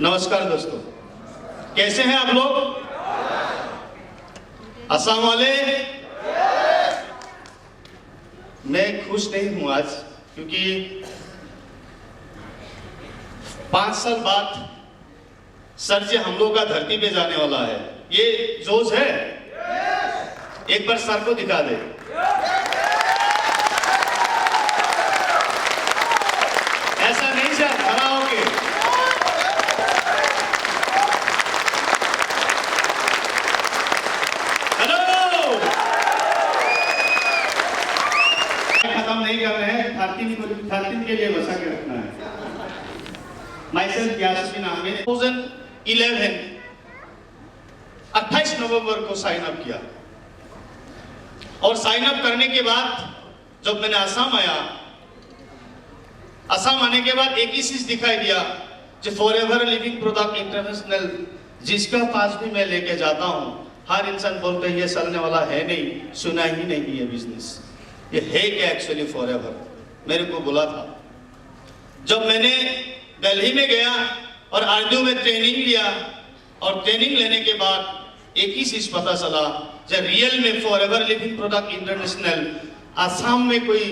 नमस्कार दोस्तों, कैसे हैं आप लोग? अस्सलाम वाले। मैं खुश नहीं हूं आज, क्योंकि 5 साल बाद सर से हम लोग का धरती पे जाने वाला है। ये जोश है? एक बार सर को दिखा दे। ऐसा नहीं सर, खड़ा होके। हेलो, खत्म नहीं कर रहे हैं, 13 के लिए बचा के रखना है। माइसेल्फ यास्मीन अहमद 2011 28 नवंबर को साइन अप किया, और साइन अप करने के बाद जब मैंने असम आया, असम आने के बाद एक ही चीज दिखाई दिया, जो फॉरएवर लिविंग प्रोडक्ट इंटरनेशनल, जिसका पास भी मैं लेके जाता हूं, हर इंसान बोलते हैं ये चलने वाला है नहीं, सुना ही नहीं ये बिजनेस, ये है क्या एक्चुअली फॉरएवर। मेरे को बोला था, जब मैंने दिल्ली में गया और आरडीओ में ट्रेनिंग लिया, और ट्रेनिंग लेने के बाद एक ही चीज पता चला, जब रियल में forever living product international Assam में कोई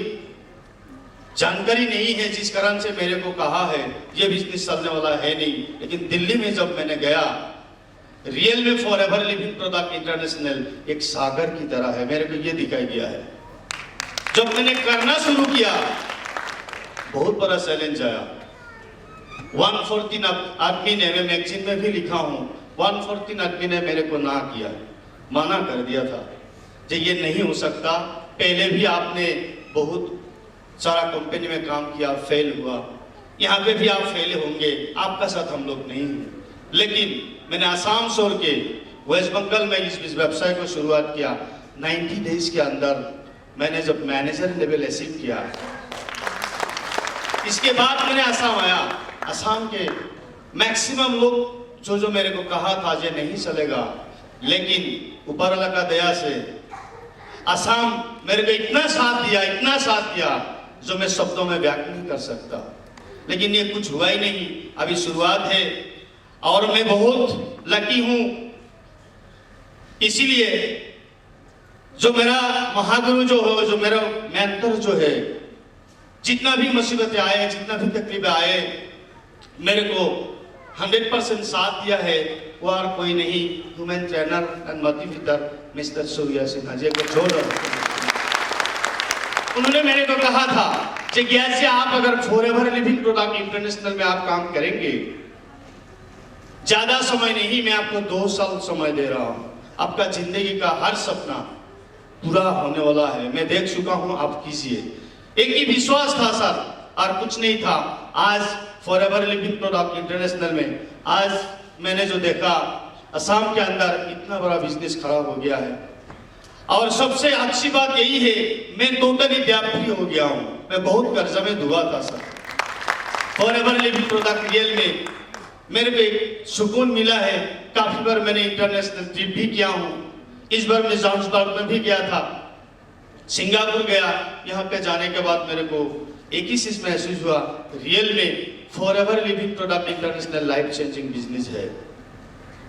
जानकारी नहीं है, जिस कारण से मेरे को कहा है ये बिजनेस चलने वाला है नहीं। लेकिन दिल्ली में जब मैंने गया, रियल में फॉरएवर लिविंग प्रोडक्ट इंटरनेशनल एक सागर की तरह है, मेरे को ये दिखाई दिया है। जब मैंने करना शुरू किया, बहुत बड़ा चैलेंज आया। 114 आदमी ने, मैं मैगजीन में भी लिखा हूं, 114 आदमी ने मेरे को ना किया, मना कर दिया था, जो ये नहीं हो सकता। पहले भी आपने बहुत सारा कंपनी में काम किया, फेल हुआ, यहाँ पे भी आप फेल होंगे, आपका साथ हम लोग नहीं हैं। लेकिन मैंने आसाम छोड़ के वेस्ट बंगाल में इस व्यवसाय को शुरुआत किया। 90 डेज के अंदर मैंने जब मैनेजर लेवल अचीव किया, इसके बाद मैंने आसाम आया। आसाम के मैक्सिमम लोग जो मेरे को कहा था ये नहीं चलेगा, लेकिन ऊपर वाला का दया से आसाम मेरे को इतना साथ दिया जो मैं शब्दों में व्यक्त नहीं कर सकता। लेकिन ये कुछ हुआ ही नहीं, अभी शुरुआत है, और मैं बहुत लकी हूं। इसीलिए जो मेरा महागुरु जो हो, जो मेरा मेंटर जो है, जितना भी मुसीबतें आए, जितना भी तकलीफें आए, मेरे को 100% साथ दिया है, वो और कोई नहीं, human trainer and motivator mister Surya Sinha ji को छोड़ रहा। उन्होंने मेरे को कहा था कि कैसे आप अगर फॉरएवर लिविंग प्रोडक्ट इंटरनेशनल में आप काम करेंगे, ज्यादा समय नहीं, मैं आपको 2 साल समय दे रहा हूं, आपका जिंदगी का हर सपना पूरा होने वाला है, मैं देख चुका हूं, आप कीजिए। एक ही विश्वास था सर, और कुछ नहीं था। आज फॉरएवर लिविंग प्रोडक्ट इंटरनेशनल में आज मैंने जो देखा, असम के अंदर इतना बड़ा बिजनेस खड़ा हो गया है। और सबसे अच्छी बात यही है, मैं टोटली डेट फ्री हो गया हूं। मैं बहुत कर्जा में डूबा था sir. Forever living product real में मेरे को एक सुकून मिला है। काफी बार मैंने इंटरनेशनल ट्रिप भी किया हूं। इस बार मैं जोहान्सबर्ग में भी गया था, सिंगापुर गया। यहाँ पे जाने के बाद मेरे को एक ही चीज महसूस हुआ, रियल में forever living product international life changing business है।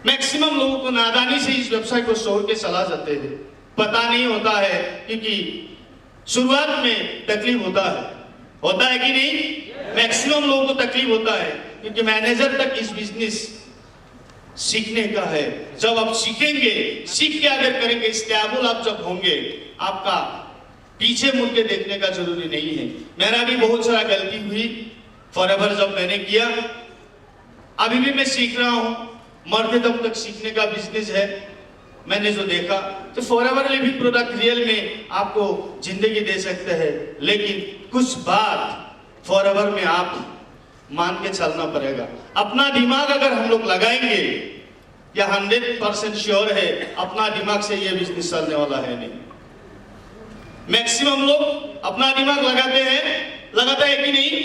मैक्सिमम लोगों को नादानी से इस व्यवसाय को छोड़ के चला जाते हैं, पता नहीं होता है, क्योंकि शुरुआत में तकलीफ होता है कि नहीं? मैक्सिमम लोगों को तकलीफ होता है, क्योंकि मैनेजर तक इस बिजनेस सीखने का है। जब आप सीखेंगे, सीख के अगर करेंगे, स्टेबल आप जब होंगे, आपका पीछे मुड़ के देखने का जरूरी नहीं है। मेरा भी बहुत सारा गलती हुई फॉरएवर जब मैंने किया, अभी भी मैं सीख रहा हूं, मरते दम तक सीखने का बिजनेस है। मैंने जो देखा, तो फॉरएवर लिविंग प्रोडक्ट रियल में आपको जिंदगी दे सकते हैं, लेकिन कुछ बात फॉरएवर में आप मान के चलना पड़ेगा। अपना दिमाग अगर हम लोग लगाएंगे, या 100% श्योर है, अपना दिमाग से ये बिजनेस चलने वाला है नहीं। मैक्सिमम लोग अपना दिमाग लगाता है कि नहीं?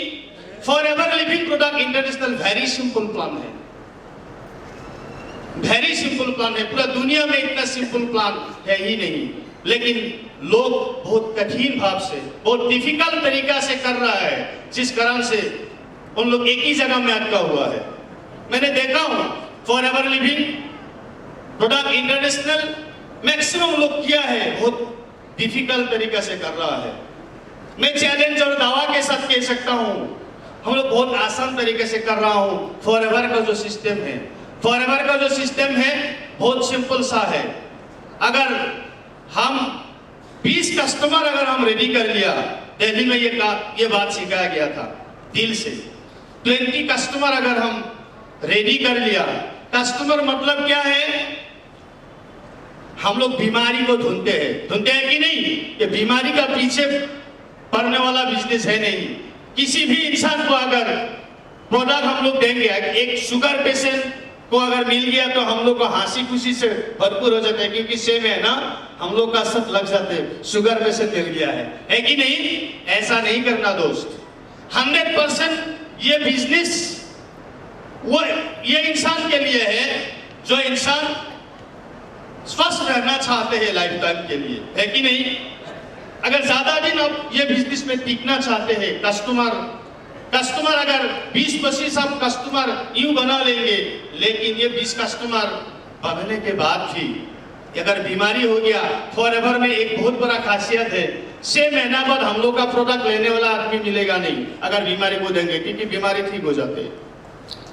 Forever living product international very simple plan है, वेरी सिंपल प्लान है। पूरा दुनिया में इतना सिंपल प्लान है ही नहीं, लेकिन लोग बहुत कठिन भाव से, बहुत डिफिकल्ट तरीका से कर रहा है, जिस कारण से उन लोग एक ही जगह में अटका हुआ है। मैंने देखा forever living product international maximum लोग किया है, बहुत डिफिकल्ट तरीका से कर रहा है। मैं चैलेंज और दावा के साथ कह सकता हूं हम लोग बहुत आसान तरीके से कर रहा हूं। फॉरएवर का जो सिस्टम है, फॉरएवर का जो सिस्टम है बहुत सिंपल सा है। अगर हम 20 कस्टमर अगर हम रेडी कर लिया, दिल्ली में ये बात सिखाया गया था दिल से, 20 कस्टमर अगर हम रेडी कर लिया, कस्टमर मतलब क्या है, हम लोग बीमारी को ढूंढते हैं कि नहीं? ये बीमारी का पीछे पड़ने वाला बिजनेस है नहीं। किसी भी इंसान को अगर प्रोडक्ट हम लोग देंगे, एक शुगर पेशेंट को अगर मिल गया तो हम लोग को हंसी खुशी से भरपूर हो जाता है, क्योंकि सेम है ना, हम लोग का सब लग जाते हैं, शुगर पेशेंट मिल गया है कि नहीं? ऐसा नहीं करना दोस्त। 100% ये बिजनेस वो ये इंसान के लिए है जो इंसान स्वस्थ रहना चाहते हैं लाइफ टाइम के लिए, है कि नहीं? अगर ज्यादा दिन आप ये बिजनेस में टिकना चाहते हैं, कस्टमर अगर 20-25 आप कस्टमर यूं बना लेंगे, लेकिन ये 20 कस्टमर बनने के बाद भी अगर बीमारी हो गया, फॉरएवर में एक बहुत बड़ा खासियत है, 6 महीना बाद हम लोग का प्रोडक्ट लेने वाला आदमी मिलेगा नहीं अगर बीमारी को देंगे, क्योंकि बीमारी ठीक हो जाते हैं।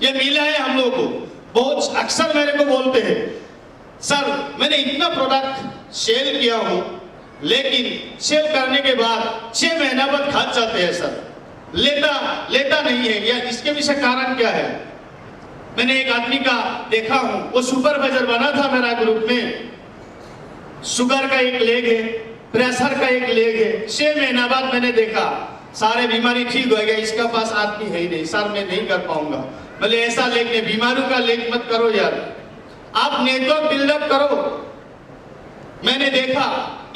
ये मिला है हम लोग को। बहुत अक्सर मेरे को बोलते हैं, सर मैंने इतना प्रोडक्ट सेल किया हूं, लेकिन सेल करने के बाद 6 महीना बाद खा जाते हैं सर, लेता नहीं है, या इसके पीछे कारण क्या है? मैंने एक आदमी का देखा हूं, वो सुपरवाइजर बना था मेरा ग्रुप में, शुगर का एक लेग है, प्रेशर का एक लेग है, 6 महीना बाद मैंने देखा सारे बीमारी ठीक हो गया, इसका पास आदमी है ही नहीं, सर मैं नहीं कर पाऊंगा। बोले ऐसा लेग नहीं, बीमारियों का लेग मत करो यार, आप नेटवर्क बिल्डअप करो। मैंने देखा,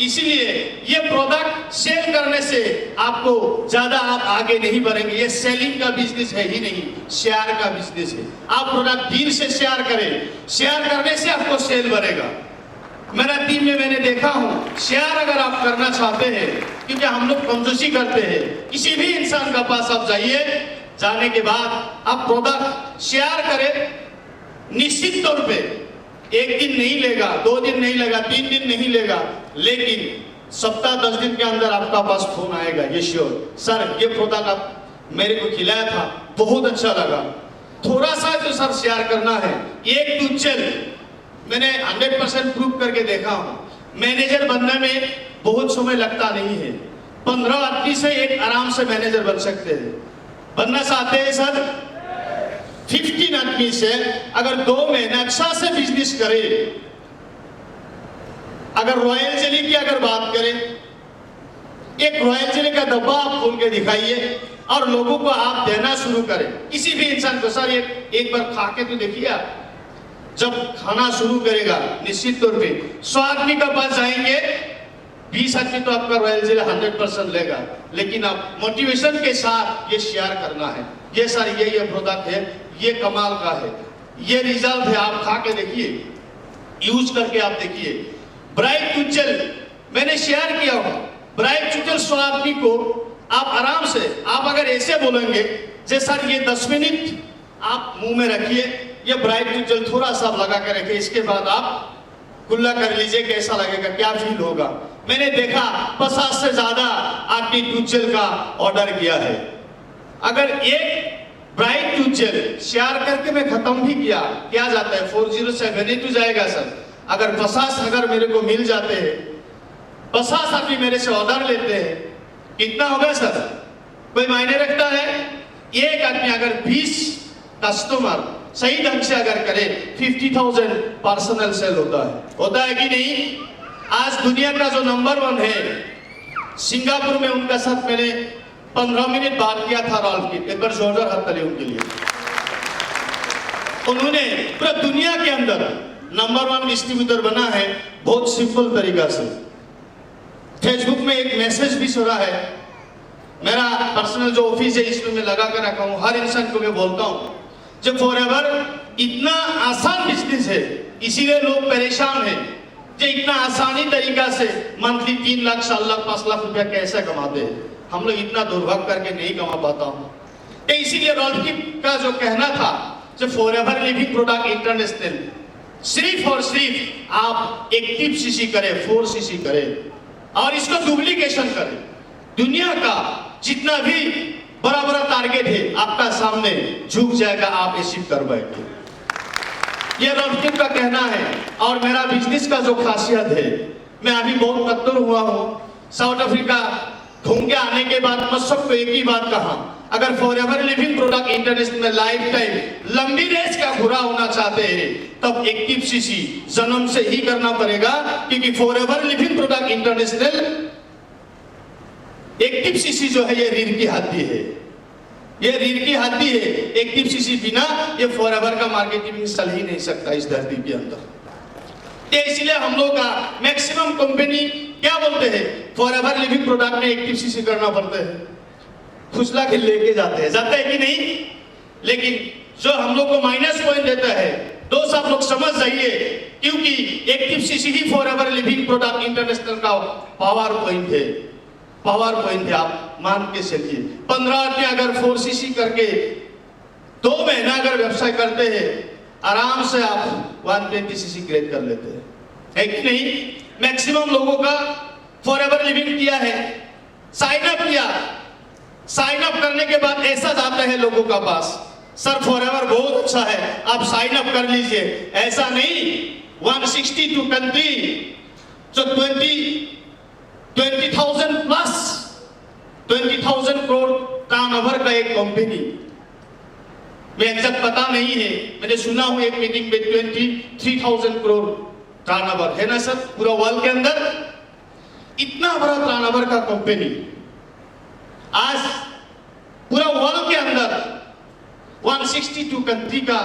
इसीलिए ये प्रोडक्ट सेल करने से आपको ज्यादा आप आगे नहीं बढ़ेंगे। ये सेलिंग का बिजनेस है ही नहीं, शेयर का बिजनेस है। आप प्रोडक्ट दिल से शेयर करें, शेयर करने से आपको सेल बढ़ेगा। मेरा टीम में मैंने देखा हूं, शेयर अगर आप करना चाहते हैं, क्योंकि हम लोग कंजूसी करते हैं, किसी भी इंसान का पास आप जाइए, जाने के बाद आप प्रोडक्ट शेयर करें, निश्चित तौर पे 1 दिन नहीं लेगा, 2 दिन नहीं लेगा, 3 दिन नहीं लेगा, लेकिन सप्ताह 10 दिन के अंदर आपका पास फोन आएगा, ये श्योर, सर ये प्रोडक्ट आप मेरे को खिलाया था, बहुत अच्छा लगा, थोड़ा सा तो सर शेयर करना है। एक टू चल मैंने 100% प्रूव करके देखा हूं। मैनेजर बनने में बहुत समय लगता नहीं है, 15 आदमी से एक आराम से मैनेजर बन सकते हैं। बनना चाहते हैं सर? 15 आदमी से अगर 2 महीना अच्छा से बिजनेस करे, अगर रॉयल जेली की अगर बात करें, एक रॉयल जेली का डब्बा आप खोल के दिखाइए और लोगों को आप देना शुरू करें, किसी भी इंसान को, सर एक बार खा के तो देखिए आप, जब खाना शुरू करेगा निश्चित तौर पे 100 आदमी का पास जाएंगे, 20 आदमी तो आपका रॉयल जेली 100% लेगा, लेकिन आप मोटिवेशन के साथ ये शेयर करना है, ये सर ये प्रोडक्ट है, ये कमाल का है, ये रिजल्ट है, आप खा के देखिए, यूज करके आप देखिए। ब्राइट टूचल मैंने शेयर किया हूं, ब्राइट टूचल 100 आदमी को आप आराम से, आप अगर ऐसे बोलेंगे जैसे सर ये 10 मिनट आप मुंह में रखिए, ये ब्राइट टूचल थोड़ा सा लगा के रखिए, इसके बाद आप कुल्ला कर लीजिए, कैसा लगेगा, क्या फील होगा। मैंने देखा 50 से ज्यादा आदमी टूचल का ऑर्डर किया है। अगर एक ब्राइट टूचल शेयर करके मैं खत्म भी किया, क्या जाता है 4072 जाएगा सर। अगर 50 अगर मेरे को मिल जाते हैं, 50 आदमी मेरे से ऑर्डर लेते हैं, कितना होगा सर? कोई मायने रखता है? एक आदमी अगर 20 कस्टमर सही ढंग से अगर करे, 50,000 पर्सनल सेल होता है कि नहीं? आज दुनिया का जो नंबर 1 है सिंगापुर में, उनका साथ मैंने 15 मिनट बात किया था, राल्फ की, एक बार जोरदार हाथ ताली उनके लिए। उन्होंने पूरा दुनिया के अंदर नंबर 1 डिस्ट्रीब्यूटर बना है, बहुत सिंपल तरीका से। फेसबुक में एक मैसेज भी छोड़ा है, मेरा पर्सनल जो ऑफिस है इसमें मैं लगा कर रखा हूं, हर इंसान को मैं बोलता हूं, जब फॉरएवर इतना आसान बिजनेस है, इसीलिए लोग परेशान हैं, जो इतना आसानी तरीका से मंथली 3 लाख 4 लाख 5 लाख रुपया कैसे कमाते हैं, हम लोग इतना दुर्भाग्य करके नहीं कमा पाता हूं। तो इसीलिए रॉल्फ का जो कहना था, जो फॉरएवर लिविंग प्रोडक्ट इंटरनेशनल सिर्फ और सिर्फ आप एक्टिव सीसी करें, 4 सीसी करें और इसको डुप्लीकेशन करें। दुनिया का जितना भी बड़ा बड़ा टारगेट है आपका सामने झुक जाएगा, आप अचीव कर पाएंगे। ये रॉबर्ट का कहना है। और मेरा बिजनेस का जो खासियत है, मैं अभी बहुत कद्दूर हुआ हूँ साउथ अफ्रीका घूम के आने के बाद मैं सबको एक ही बात कहा, अगर forever living product international life time लंबी रेस का घोड़ा होना चाहते हैं तब एक्टिव सीसी जन्म से ही करना पड़ेगा, क्योंकि forever living product international active CC जो है ये रीढ़ की हड्डी है, ये रीढ़ की हड्डी है। एक्टिव सीसी बिना ये फॉरएवर का मार्केटिंग चल ही नहीं सकता इस धरती के अंदर। इसलिए हम लोग का मैक्सिमम कंपनी क्या बोलते हैं, फॉरएवर लिविंग प्रोडक्ट में एक्टिव सीसी करना पड़ता है, फुसला के लेके जाते हैं कि नहीं। लेकिन जो हम लोग को माइनस पॉइंट देता है दोस्त आप लोग समझ जाइए, क्योंकि एक्टिव सीसी ही फॉरएवर लिविंग प्रोडक्ट इंटरनेशनल का पावर पॉइंट है, पावर पॉइंट है। आप मान के चलिए 15 आदमी अगर 4 सीसी करके 2 महीना अगर व्यवसाय करते हैं आराम से आप 120 सीसी ग्रेड कर लेते हैं, है कि नहीं। मैक्सिमम लोगों का फॉरएवर लिविंग किया है, साइन अप किया, साइन अप करने के बाद ऐसा जाता है लोगों का पास, सर फॉरएवर बहुत अच्छा है आप साइन अप कर लीजिए। ऐसा नहीं, 162 कंट्री जो 20,000 प्लस 20,000 करोड़ टर्नओवर का एक कंपनी, मैं एग्जैक्ट पता नहीं है, मैंने सुना हूं एक मीटिंग में 23,000 करोड़ टर्नओवर है ना सर, पूरा वर्ल्ड के अंदर इतना बड़ा टर्नओवर का कंपनी आज पूरा वर्ल्ड के अंदर 162 कंट्री का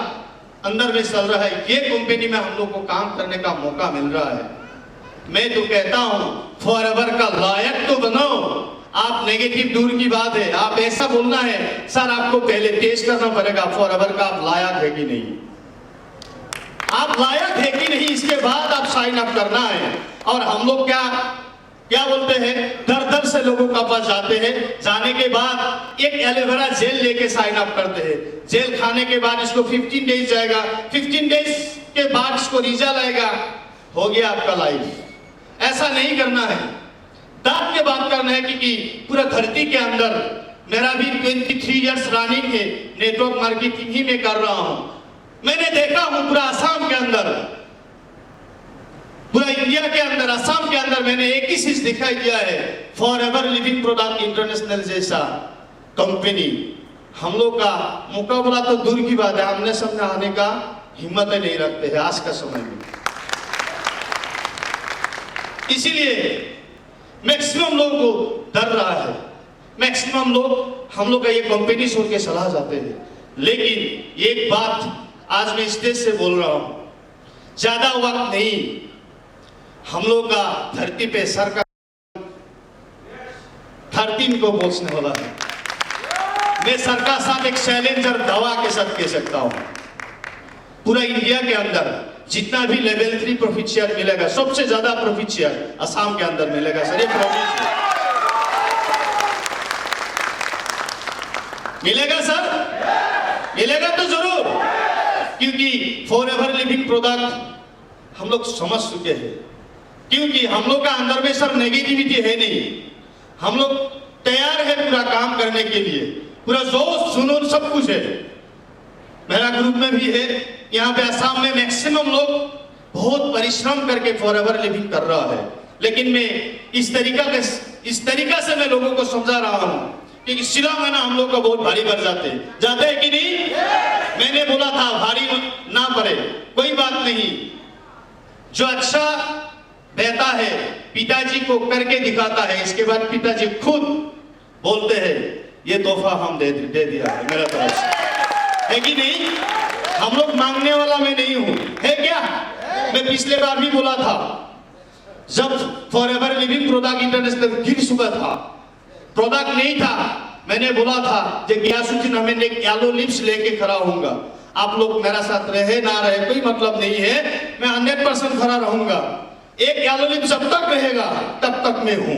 अंदर में चल रहा है। ये कंपनी में हम लोग को काम करने का मौका मिल रहा है। मैं तो कहता हूं फॉरएवर का लायक तो बनो। आप नेगेटिव दूर की बात है, आप ऐसा बोलना है सर आपको पहले टेस्ट करना पड़ेगा फॉरएवर का आप लायक है कि नहीं, आप लायक है कि नहीं, इसके बाद आप साइन अप करना है। और हम लोग क्या बोलते हैं, दर दर से लोगों का पास जाते हैं, जाने के बाद एक एलोवेरा जेल लेके साइन अप करते हैं, जेल खाने के बाद इसको 15 डेज जाएगा, 15 डेज के बाद इसको रिजल्ट आएगा, हो गया आपका लाइफ। ऐसा नहीं करना है, दांत के बात करना है, क्योंकि पूरा धरती के अंदर मेरा भी 23 इयर्स रनिंग है, नेटवर्क मार्केटिंग ही मैं कर रहा हूं। मैंने देखा हूं पूरा असम के अंदर, पूरा इंडिया के अंदर, असम के अंदर मैंने एक ही चीज दिखाई दिया है, फॉरएवर लिविंग प्रोडक्ट इंटरनेशनल जैसा कंपनी। हम लोग का मुकाबला तो दूर की बात है, आमने सामने आने का हिम्मत ही नहीं रखते हैं आज का समय में। इसीलिए मैक्सिमम लोग को डर रहा है, मैक्सिमम लोग हम लोग का ये कंपनी छोड़ के सलाह जाते हैं। लेकिन एक बात आज मैं स्टेज से बोल रहा हूं, ज्यादा वक्त नहीं, हम लोग का धरती पे सरकार 13 को पहुंचने वाला है। मैं सरकार साथ एक चैलेंजर दवा के साथ कह सकता हूं, पूरा इंडिया के अंदर जितना भी लेवल 3 प्रॉफिट शेयर मिलेगा, सबसे ज्यादा प्रॉफिट शेयर असम के अंदर मिलेगा सर। ये प्रॉफिट मिलेगा सर, मिलेगा तो जरूर, क्योंकि फॉरएवर लिविंग प्रोडक्ट हम लोग समझ चुके हैं, क्योंकि हम लोग का अंदर में सर नेगेटिविटी है नहीं, हम लोग तैयार है पूरा काम करने के लिए, पूरा जोश जुनून सब कुछ है। मेरा ग्रुप में भी है, यहाँ पे असम में मैक्सिमम लोग बहुत परिश्रम करके फॉरएवर लिविंग कर रहा है। लेकिन मैं इस तरीका से मैं लोगों को समझा रहा हूँ, क्योंकि शिलांग ना हम लोग का बहुत भारी पड़ जाते हैं कि नहीं। मैंने बोला था भारी ना पड़े, कोई बात नहीं, जो अच्छा बहता है पिताजी को करके दिखाता है, इसके बाद पिताजी खुद बोलते हैं ये तोहफा हम दे दिया है मेरा तरफ से, है कि नहीं। हम लोग मांगने वाला मैं नहीं हूं, है क्या। मैं पिछले बार भी बोला था, जब फॉरएवर लिविंग प्रोडक्ट इंटरनेशनल गिर चुका था, प्रोडक्ट नहीं था, मैंने बोला था कि गियासुद्दीन हमें एक येलो लिप्स लेके खड़ा होऊंगा, आप लोग मेरा साथ रहे ना रहे कोई मतलब नहीं है, मैं 100% खड़ा रहूंगा, एक येलो लिप्स जब तक रहेगा तब तक मैं हूं,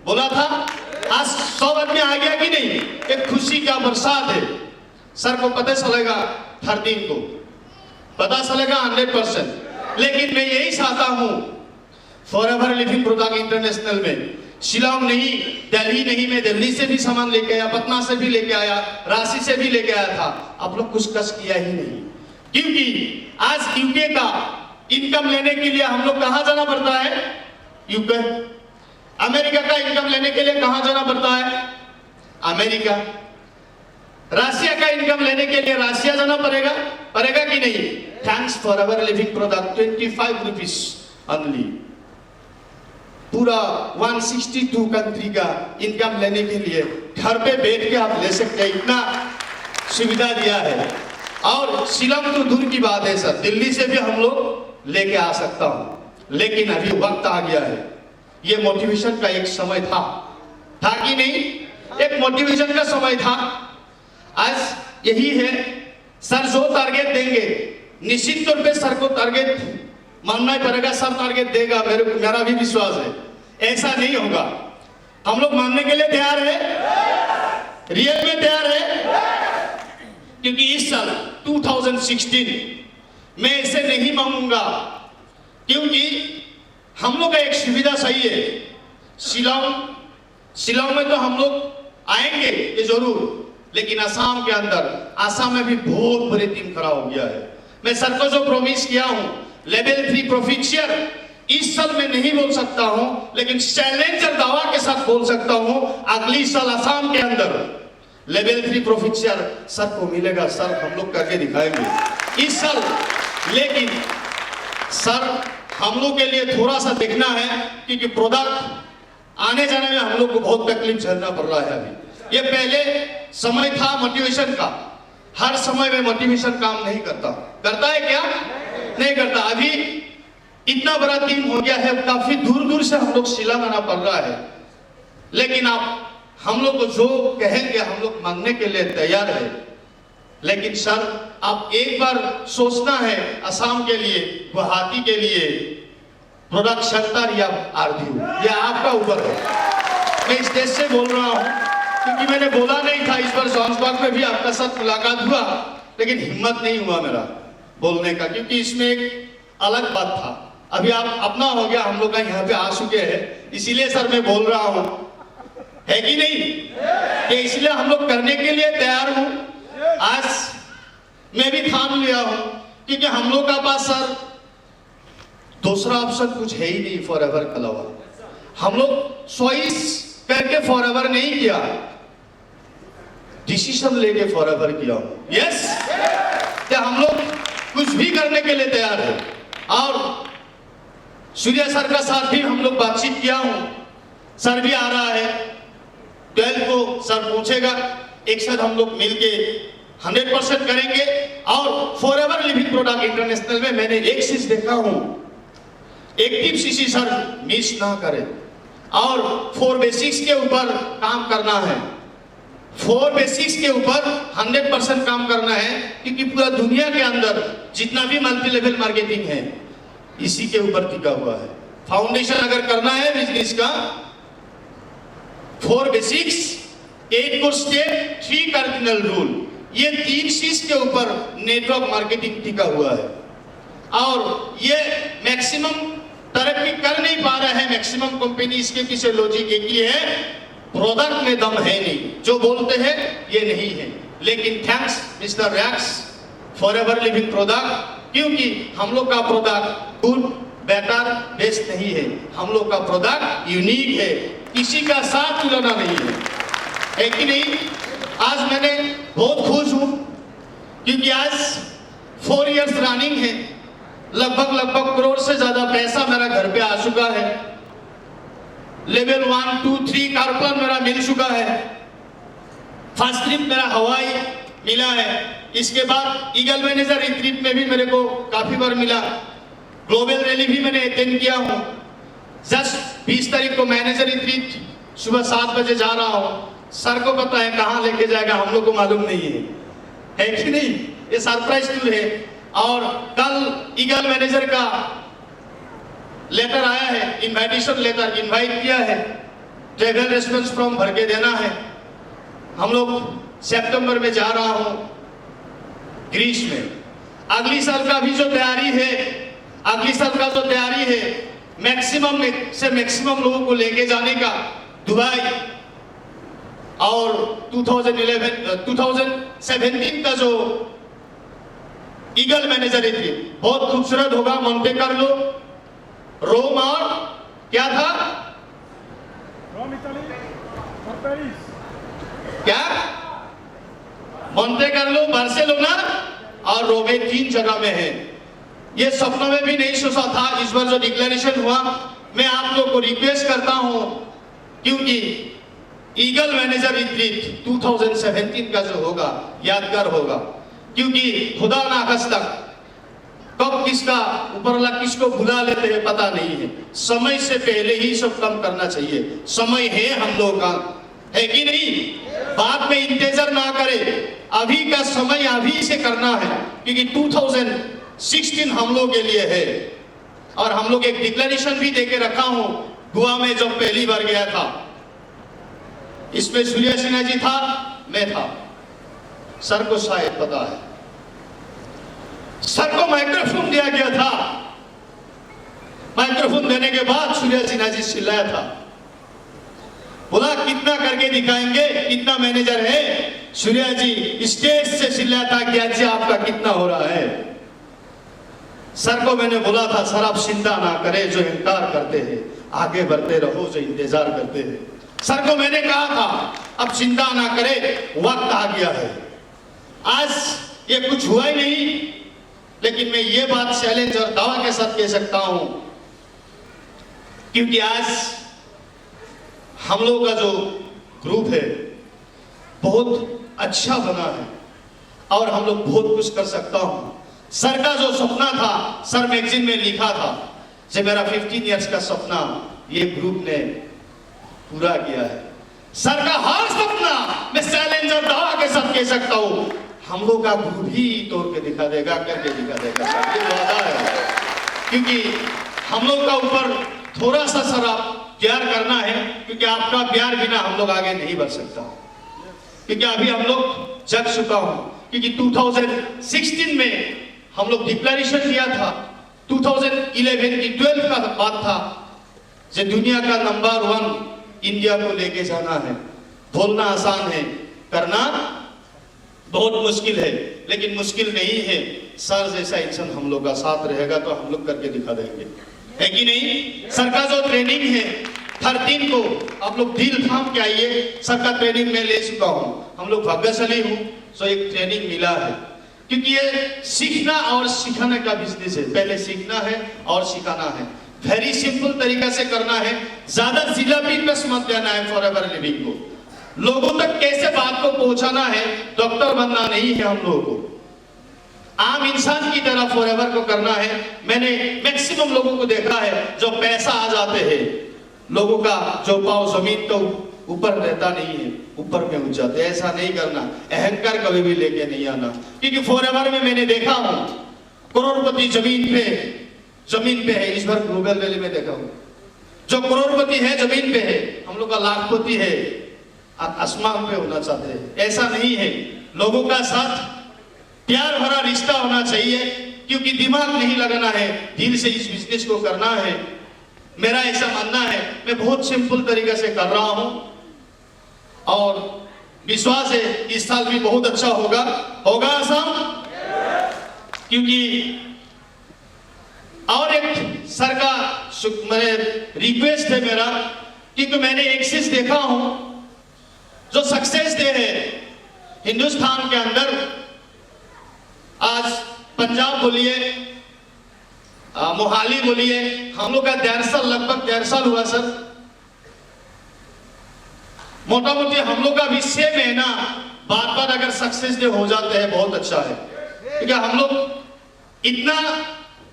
बोला था। आज 100 आदमी आ गया कि नहीं, एक खुशी का बरसात है। सर को पता चलेगा 13 को, पता चलेगा 100%। लेकिन मैं यही चाहता हूं फॉरएवर लिविंग प्रोडक्ट इंटरनेशनल में, शिलांग नहीं, दिल्ली नहीं, मैं दिल्ली से भी सामान लेके आया, पटना से भी लेके आया, रांची से भी लेके आया था, आप लोग कुछ कष्ट किया ही नहीं। क्योंकि आज यूके का इनकम लेने के लिए हम लोग कहां जाना पड़ता है? यूके। अमेरिका का इनकम लेने के लिए कहां जाना पड़ता है? अमेरिका। रशिया का इनकम लेने के लिए रशिया जाना पड़ेगा कि नहीं? Thanks forever living product 25 rupees only, पूरा 162 कंट्री का इनकम लेने के लिए घर पे बैठ के आप ले सकते हैं, इतना सुविधा दिया है। और शिलांग तो दूर की बात है सर, दिल्ली से भी हम लोग लेके आ सकता हूं। लेकिन अभी वक्त आ गया है, ये मोटिवेशन का एक समय था कि नहीं? एक मोटिवेशन का समय था। आज यही है, सर जो टारगेट देंगे निश्चित तौर पे सर को टारगेट मानना ही पड़ेगा, सर टारगेट देगा, मेरा भी विश्वास है। ऐसा नहीं होगा, हम लोग मानने के लिए तैयार है, रियल में तैयार है। क्योंकि इस साल 2016 मैं ऐसे नहीं मांगूंगा, क्योंकि हम लोग का एक सुविधा सही है। शिलांग में तो हम लोग आएंगे ये जरूर, लेकिन असम के अंदर, असम में भी बहुत बड़ी टीम खड़ा हो गया है। मैं सर को जो प्रॉमिस किया हूं लेवल 3 प्रोफिशियर, इस साल मैं नहीं बोल सकता हूं, लेकिन चैलेंजर दावा के साथ बोल सकता हूं अगली साल असम के अंदर लेवल 3 प्रोफिशियर सर को मिलेगा। सर हम लोग करके दिखाएंगे इस साल। लेकिन सर हम लोग के लिए थोड़ा सा देखना है, क्योंकि प्रोडक्ट आने जाने में हम लोग को बहुत तकलीफ झेलना पड़ रहा है। अभी ये पहले समय था मोटिवेशन का, हर समय में मोटिवेशन काम नहीं करता है क्या? नहीं करता। अभी इतना बड़ा टीम हो गया है, काफी दूर दूर से हम लोग शिलांग आना पड़ रहा है। लेकिन आप हम लोग को जो कहेंगे हम लोग मांगने के लिए तैयार है। लेकिन सर आप एक बार सोचना है, असम के लिए, गुवाहाटी के लिए प्रोडक्ट सेक्टर या आरडीओ, यह आपका ऊपर है। मैं इस देश से बोल रहा हूं, क्योंकि मैंने बोला नहीं था, इस बार जोहान्सबर्ग में भी आपका साथ मुलाकात हुआ, लेकिन हिम्मत नहीं हुआ मेरा बोलने का, क्योंकि इसमें एक अलग बात था। अभी आप अपना हो गया, हम लोग यहाँ पे आ चुके हैं, इसीलिए सर मैं बोल रहा हूं, है कि नहीं? कि इसलिए हम लोग करने के लिए तैयार हूं। आज मैं भी ठान लिया हूं, क्योंकि हम लोग का पास सर दूसरा ऑप्शन कुछ है ही नहीं फॉरएवर के अलावा। हम लोग चॉइस करके फॉरएवर नहीं किया, डिसीजन लेके फॉरएवर किया। यस, क्या हम लोग कुछ भी करने के लिए तैयार है। और सूर्य सर का साथ भी हम लोग बातचीत किया हूं, सर भी आ रहा है 12 को, सर पूछेगा, एक साथ हम लोग मिलके 100% करेंगे। और फॉरएवर लिविंग प्रोडक्ट इंटरनेशनल में मैंने एक चीज देखा हूं, एक्टिव सीसी सर मिस ना करे, और 4 बेसिक्स के ऊपर काम करना है। 4 बेसिक्स के ऊपर 100% काम करना है, क्योंकि पूरा दुनिया के अंदर जितना भी मल्टी लेवल मार्केटिंग है इसी के ऊपर टिका हुआ है। फाउंडेशन अगर करना है बिजनेस का, 4 basics, 8 core step, 3 cardinal rule, ये 3 चीज के ऊपर नेटवर्क मार्केटिंग टिका हुआ है। और ये मैक्सिमम तरक्की कर नहीं पा रहे हैं मैक्सिमम कंपनी। इसके पीछे लॉजिक एक ही है, प्रोडक्ट में दम है नहीं, जो बोलते हैं ये नहीं है। लेकिन thanks mister Rex forever living product, क्योंकि हम लोग का प्रोडक्ट गुड, बेटर, बेस्ट नहीं है, हम लोग का प्रोडक्ट यूनिक है, किसी का साथ तुलना नहीं है कि नहीं? आज मैंने बहुत खुश हूं, क्योंकि आज 4 इयर्स रनिंग है, लगभग करोड़ से ज्यादा पैसा मेरा घर पे आ चुका है। लेवल 1, 2, 3 कार प्लान मेरा मिल चुका है। फर्स्ट ट्रिप मेरा हवाई मिला है। इसके बाद ईगल मैनेजर रिट्रीट में भी मेरे को काफी बार मिला। ग्लोबल रैली भी मैंने अटेंड किया हूं। जस्ट 20 तारीख को मैनेजर रिट्रीट सुबह 7 बजे जा रहा हूं। सर को पता है कहां लेके जाएगा, हम लोग को मालूम नहीं है कि नहीं? ये सरप्राइज टूर है। और कल ईगल मैनेजर का लेटर आया है, इनविटेशन लेटर, इनवाइट किया है, ट्रैवल रेस्पॉन्स फॉर्म भर के देना है। हम लोग सितंबर में जा रहा हूं ग्रीस में। अगली साल का भी जो तैयारी है, अगली साल का जो तैयारी है मैक्सिमम से मैक्सिमम लोगों को लेके जाने का दुबई, और 2017 का जो ईगल मैनेजर थी बहुत खूबसूरत होगा, मोंटे कार्लो, रोम और क्या था, रोम इटली और पेरिस, क्या मोंटे कार्लो, बार्सिलोना और रोम, 3 जगह में है। ये सपनों में भी नहीं सोचा था। इस बार जो डिक्लेरेशन हुआ, मैं आप लोग को रिक्वेस्ट करता हूं, क्योंकि ईगल मैनेजर रिट्रीट 2017 का जो होगा यादगार होगा, क्योंकि खुदा ना खास्ता कब किसका ऊपर वाला किसको बुला लेते हैं पता नहीं है। समय से पहले ही सब काम करना चाहिए। समय है हम लोग का, है कि नहीं? बाद में इंतजार ना करे, अभी का समय अभी से करना है, क्योंकि 2016 हम लोग के लिए है। और हम लोग एक डिक्लेरेशन भी देके रखा हूं, गोवा में जब पहली बार गया था, इसमें सूर्य सिन्हा जी था, मैं था, सर को शायद पता है। सर को माइक्रोफोन दिया गया था, माइक्रोफोन देने के बाद सूर्य सिन्हा जी चिल्लाया था, बोला कितना करके दिखाएंगे, कितना मैनेजर है। सूर्य जी स्टेज से चिल्लाया था कि आज आपका कितना हो रहा है। सर को मैंने बोला था, सर आप चिंता ना करें, जो इनकार करते हैं आगे बढ़ते रहो, जो इंतजार करते हैं। सर को मैंने कहा था अब चिंता ना करें, वक्त आ गया है। आज ये कुछ हुआ ही नहीं, लेकिन मैं ये बात चैलेंज और दावा के साथ कह सकता हूं, क्योंकि आज हम लोग का जो ग्रुप है बहुत अच्छा बना है और हम लोग बहुत कुछ कर सकता हूं। सर का जो सपना था, सर मैगजीन में लिखा था, जो मेरा 15 इयर्स का सपना ये ग्रुप ने पूरा किया है। सर का हर सपना मैं चैलेंज और दावा के साथ कह सकता हूं, हम लोग का ग्रुप ही तोड़ के दिखा देगा, करके दिखा देगा। सर ये वादा है, क्योंकि हम लोग का ऊपर थोड़ा सा सर आप प्यार करना है, क्योंकि आपका प्यार बिना हम लोग आगे नहीं बढ़ सकता। क्योंकि अभी हम लोग जग चुका हूं, क्योंकि 2016 में हम लोग डिक्लेरेशन दिया था, 2011 की 12 का बात था, जो दुनिया का नंबर 1 इंडिया को लेके जाना है। बोलना आसान है, करना बहुत मुश्किल है, लेकिन मुश्किल नहीं है। सर जैसा इंसान हम लोग का साथ रहेगा तो हम लोग करके दिखा देंगे, है कि नहीं? सर का जो ट्रेनिंग है 13 को आप लोग दिल थाम के आइए। सर का ट्रेनिंग मैं ले चुका हूं, हम लोग भाग्यशाली हूं, सो एक ट्रेनिंग मिला है, क्योंकि ये सीखना और सिखाने का बिजनेस है। पहले सीखना है और सिखाना है, वेरी सिंपल तरीका से करना है। ज्यादा जिलापी पे मत देना है फॉरएवर लिविंग को। लोगों तक कैसे बात को पहुंचाना है, डॉक्टर बनना नहीं है हम लोगों को, आम इंसान की तरह फॉरएवर को करना है। मैंने मैक्सिमम लोगों को देखा है, जो पैसा आ जाते हैं, लोगों का जो पाँव जमीन तो ऊपर रहता नहीं है, ऊपर में उठ जाते। ऐसा नहीं करना, अहंकार कभी भी लेके नहीं आना, क्योंकि फॉरएवर में मैंने देखा हूं करोड़पति जमीन पे है। इस बार ग्लोबल वैली में देखा हूं, जो करोड़पति है जमीन पे है, हम लोग का लाखपति है आसमान पे होना चाहते हैं। ऐसा नहीं है, लोगों का साथ प्यार भरा रिश्ता होना चाहिए, क्योंकि दिमाग नहीं लगाना है, दिल से इस बिजनेस को करना है। मेरा ऐसा मानना है, मैं बहुत सिंपल तरीके से कर रहा हूं और विश्वास है इस साल भी बहुत अच्छा होगा आसाम। क्योंकि और एक सर का रिक्वेस्ट है मेरा, क्योंकि मैंने एक चीज देखा हूं, जो सक्सेस डे है हिंदुस्तान के अंदर, आज पंजाब बोलिए, मोहाली बोलिए, हम लोग का 1.5 साल, लगभग 1.5 साल हुआ सर। मोटा मोटी हम लोग का भी 6 महीना बाद अगर सक्सेस डे हो जाते हैं बहुत अच्छा है, क्योंकि हम लोग इतना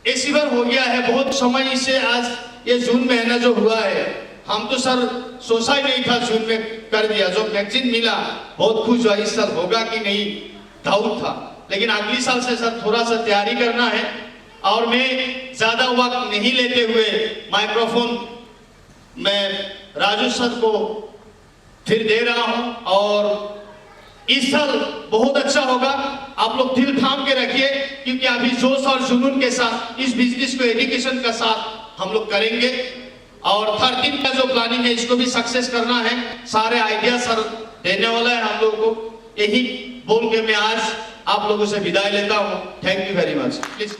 इसी बार हो गया है बहुत समय से। आज ये जून महीना जो हुआ है, हम तो सर सोचा ही नहीं था जून में कर दिया। जो मैगजीन मिला बहुत खुश हुआ, इस साल होगा कि नहीं डाउट था, लेकिन अगली साल से सर थोड़ा सा तैयारी करना है। और मैं ज्यादा वक्त नहीं लेते हुए माइक्रोफोन मैं राजू सर को फिर दे रहा हूं, और इस साल बहुत अच्छा होगा। आप लोग दिल थाम के रखिए, क्योंकि अभी जोश और जुनून के साथ इस बिजनेस को एजुकेशन का साथ हम लोग करेंगे। और 13 का जो प्लानिंग है इसको भी सक्सेस करना है। सारे आइडिया सर देने वाला है हम लोगों को। यही बोल के मैं आज आप लोगों से विदाई लेता हूँ। Thank you very much. Please.